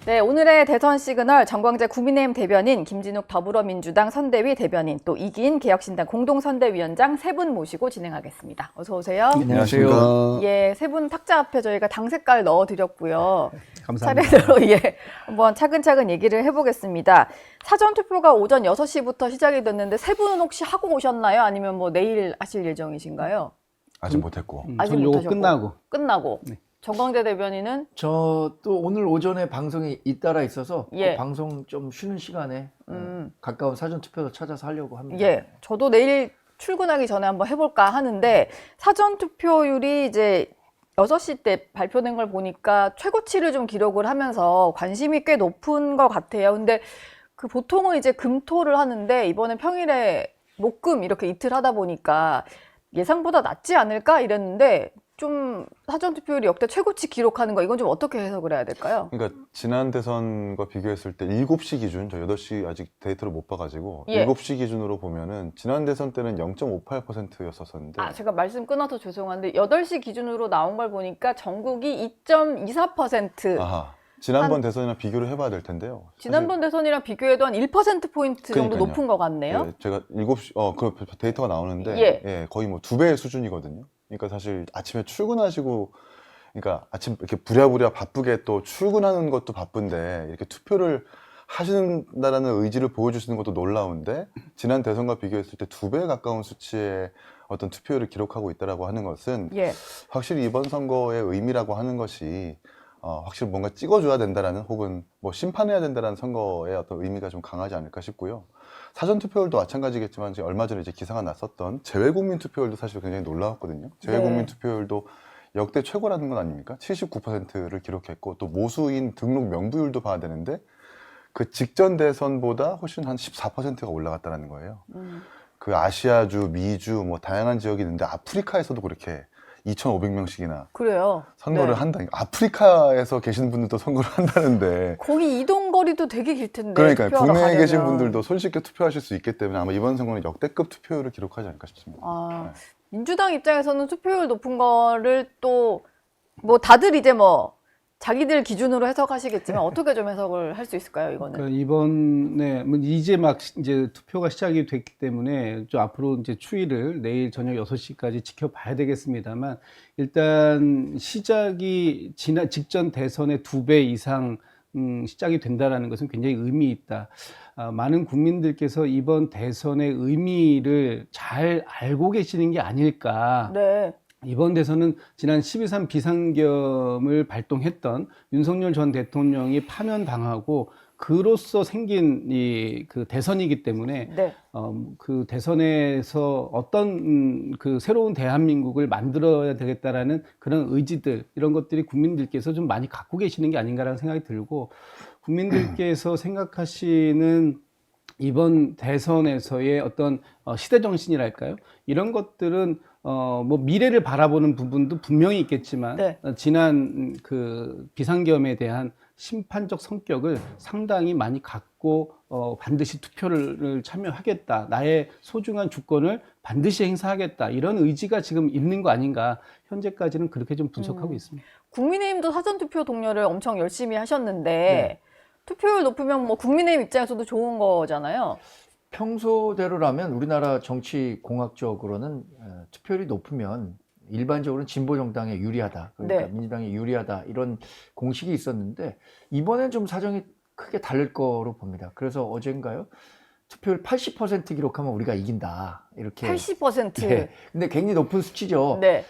네, 오늘의 대선 시그널 정광재 국민의힘 대변인, 김진욱 더불어민주당 선대위 대변인, 또 이기인 개혁신당 공동선대위원장 세 분 모시고 진행하겠습니다. 어서 오세요. 안녕하세요. 예, 세 분 탁자 앞에 저희가 당 색깔 넣어드렸고요. 감사합니다. 차례대로 한번 차근차근 얘기를 해보겠습니다. 사전 투표가 오전 6시부터 시작이 됐는데 세 분은 혹시 하고 오셨나요? 아니면 뭐 내일 하실 예정이신가요? 아직 못했고. 아직 저는 요거 못하셨고. 끝나고. 네. 정광재 대변인은 저 또 오늘 오전에 방송이 잇따라 있어서 예. 그 방송 좀 쉬는 시간에 가까운 사전투표도 찾아서 하려고 합니다. 예, 저도 내일 출근하기 전에 한번 해볼까 하는데 사전 투표율이 이제 6시 때 발표된 걸 보니까 최고치를 좀 기록을 하면서 관심이 꽤 높은 것 같아요. 근데 그 보통은 이제 금토를 하는데 이번에 평일에 목금 이렇게 이틀 하다 보니까 예상보다 낮지 않을까 이랬는데 좀 사전 투표율이 역대 최고치 기록하는 거 이건 좀 어떻게 해석을 해야 될까요? 그러니까 지난 대선과 비교했을 때 7시 기준, 저 8시 아직 데이터를 못 봐가지고 예. 7시 기준으로 보면은 지난 대선 때는 0.58%였었는데 제가 말씀 끊어서 죄송한데 8시 기준으로 나온 걸 보니까 전국이 2.24%. 아하, 지난번 대선이랑 비교를 해봐야 될 텐데요. 지난번 대선이랑 비교해도 한 1%포인트 정도 그러니까요. 높은 것 같네요. 예, 제가 7시, 그 데이터가 나오는데 예. 거의 뭐 2배의 수준이거든요. 그러니까 사실 아침에 출근하시고, 그러니까 아침 이렇게 부랴부랴 바쁘게 또 출근하는 것도 바쁜데 이렇게 투표를 하신다라는 의지를 보여주시는 것도 놀라운데 지난 대선과 비교했을 때 2배에 가까운 수치의 어떤 투표율을 기록하고 있다라고 하는 것은 예. 확실히 이번 선거의 의미라고 하는 것이 확실히 뭔가 찍어줘야 된다라는 혹은 뭐 심판해야 된다라는 선거의 어떤 의미가 좀 강하지 않을까 싶고요. 사전 투표율도 마찬가지겠지만 지금 얼마 전에 이제 기사가 났었던 재외국민 투표율도 사실 굉장히 놀라웠거든요. 재외국민 투표율도 역대 최고라는 건 아닙니까? 79%를 기록했고 또 모수인 등록 명부율도 봐야 되는데 그 직전 대선보다 훨씬 한 14%가 올라갔다는 거예요. 그 아시아주, 미주 뭐 다양한 지역이 있는데 아프리카에서도 그렇게 2,500명씩이나 그래요. 선거를 네. 한다. 아프리카에서 계신 분들도 선거를 한다는데. 거기 이동 거리도 되게 길 텐데. 그러니까 투표하러 국내에 가려면. 계신 분들도 손쉽게 투표하실 수 있기 때문에 아마 이번 선거는 역대급 투표율을 기록하지 않을까 싶습니다. 네. 민주당 입장에서는 투표율 높은 거를 또 뭐 다들 이제 뭐 자기들 기준으로 해석하시겠지만 어떻게 좀 해석을 할 수 있을까요, 이거는? 그러니까 이번에 뭐 이제 막 이제 투표가 시작이 됐기 때문에 좀 앞으로 이제 추이를 내일 저녁 6시까지 지켜봐야 되겠습니다만 일단 시작이 지난 직전 대선의 2배 이상 시작이 된다라는 것은 굉장히 의미 있다. 많은 국민들께서 이번 대선의 의미를 잘 알고 계시는 게 아닐까. 네. 이번 대선은 지난 12.3 비상겸을 발동했던 윤석열 전 대통령이 파면당하고 그로써 생긴 그 대선이기 때문에 네. 그 대선에서 어떤 그 새로운 대한민국을 만들어야 되겠다라는 그런 의지들 이런 것들이 국민들께서 좀 많이 갖고 계시는 게 아닌가라는 생각이 들고 국민들께서 생각하시는 이번 대선에서의 어떤 시대 정신이랄까요? 이런 것들은 뭐 미래를 바라보는 부분도 분명히 있겠지만 네. 지난 그 비상겸에 대한 심판적 성격을 상당히 많이 갖고 반드시 투표를 참여하겠다. 나의 소중한 주권을 반드시 행사하겠다. 이런 의지가 지금 있는 거 아닌가. 현재까지는 그렇게 좀 분석하고 있습니다. 국민의힘도 사전투표 동료를 엄청 열심히 하셨는데 네. 투표율 높으면 뭐 국민의힘 입장에서도 좋은 거잖아요. 평소대로라면 우리나라 정치 공학적으로는 투표율이 높으면 일반적으로는 진보 정당에 유리하다. 그러니까 네. 민주당에 유리하다. 이런 공식이 있었는데 이번엔 좀 사정이 크게 다를 거로 봅니다. 그래서 어젠가요? 투표율 80% 기록하면 우리가 이긴다. 이렇게. 80%. 네. 근데 굉장히 높은 수치죠. 네.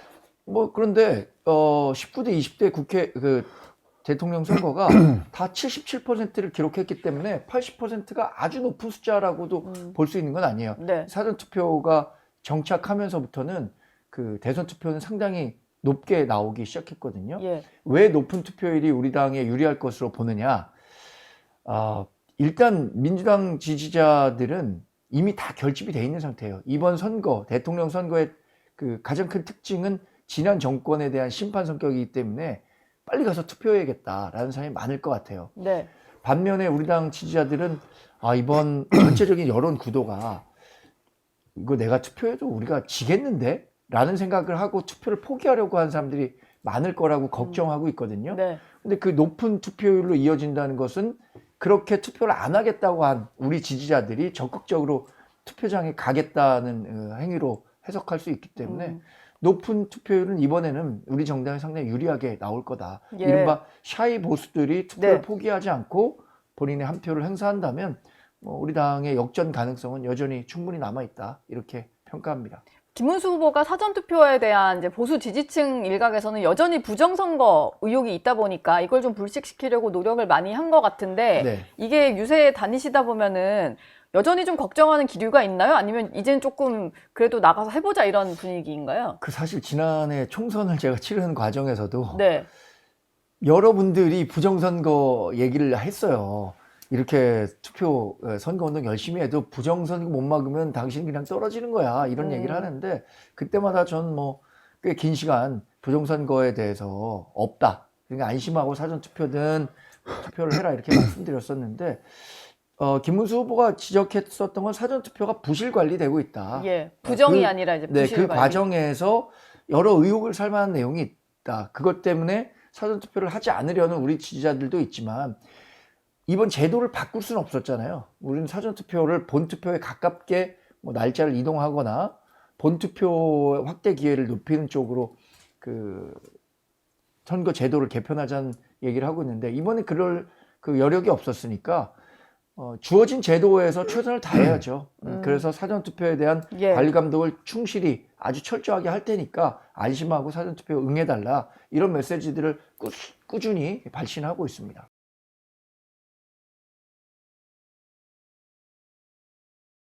뭐 그런데 19대 20대 국회 대통령 선거가 다 77%를 기록했기 때문에 80%가 아주 높은 숫자라고도 볼 수 있는 건 아니에요. 네. 사전 투표가 정착하면서부터는 그 대선 투표는 상당히 높게 나오기 시작했거든요. 예. 왜 높은 투표율이 우리 당에 유리할 것으로 보느냐? 일단 민주당 지지자들은 이미 다 결집이 돼 있는 상태예요. 이번 선거, 대통령 선거의 그 가장 큰 특징은 지난 정권에 대한 심판 성격이기 때문에 빨리 가서 투표해야겠다라는 사람이 많을 것 같아요. 네. 반면에 우리 당 지지자들은 이번 전체적인 여론 구도가 이거 내가 투표해도 우리가 지겠는데? 라는 생각을 하고 투표를 포기하려고 하는 사람들이 많을 거라고 걱정하고 있거든요. 네. 근데 그 높은 투표율로 이어진다는 것은 그렇게 투표를 안 하겠다고 한 우리 지지자들이 적극적으로 투표장에 가겠다는 행위로 해석할 수 있기 때문에 높은 투표율은 이번에는 우리 정당이 상당히 유리하게 나올 거다. 예. 이른바 샤이 보수들이 투표를 네. 포기하지 않고 본인의 한 표를 행사한다면 우리 당의 역전 가능성은 여전히 충분히 남아있다. 이렇게 평가합니다. 김문수 후보가 사전투표에 대한 이제 보수 지지층 일각에서는 여전히 부정선거 의혹이 있다 보니까 이걸 좀 불식시키려고 노력을 많이 한 것 같은데 네. 이게 유세에 다니시다 보면은 여전히 좀 걱정하는 기류가 있나요? 아니면 이제는 조금 그래도 나가서 해보자 이런 분위기인가요? 그 사실 지난해 총선을 제가 치르는 과정에서도 네. 여러분들이 부정선거 얘기를 했어요. 이렇게 투표 선거운동 열심히 해도 부정선거 못 막으면 당신 그냥 떨어지는 거야 이런 얘기를 하는데 그때마다 전 뭐 꽤 긴 시간 부정선거에 대해서 없다. 그러니까 안심하고 사전투표든 투표를 해라 이렇게 말씀드렸었는데 김문수 후보가 지적했었던 건 사전투표가 부실 관리되고 있다. 예. 부정이 그- 아니라 이제 네, 부실 그 관리. 과정에서 여러 의혹을 살 만한 내용이 있다. 그것 때문에 사전투표를 하지 않으려는 우리 지지자들도 있지만 이번 제도를 바꿀 수는 없었잖아요. 우리는 사전투표를 본투표에 가깝게 뭐 날짜를 이동하거나 본투표 확대 기회를 높이는 쪽으로 그 선거 제도를 개편하자는 얘기를 하고 있는데 이번에 그럴 그 여력이 없었으니까 주어진 제도에서 최선을 다해야죠. 그래서 사전투표에 대한 예. 관리 감독을 충실히 아주 철저하게 할 테니까 안심하고 사전투표에 응해달라 이런 메시지들을 꾸준히 발신하고 있습니다.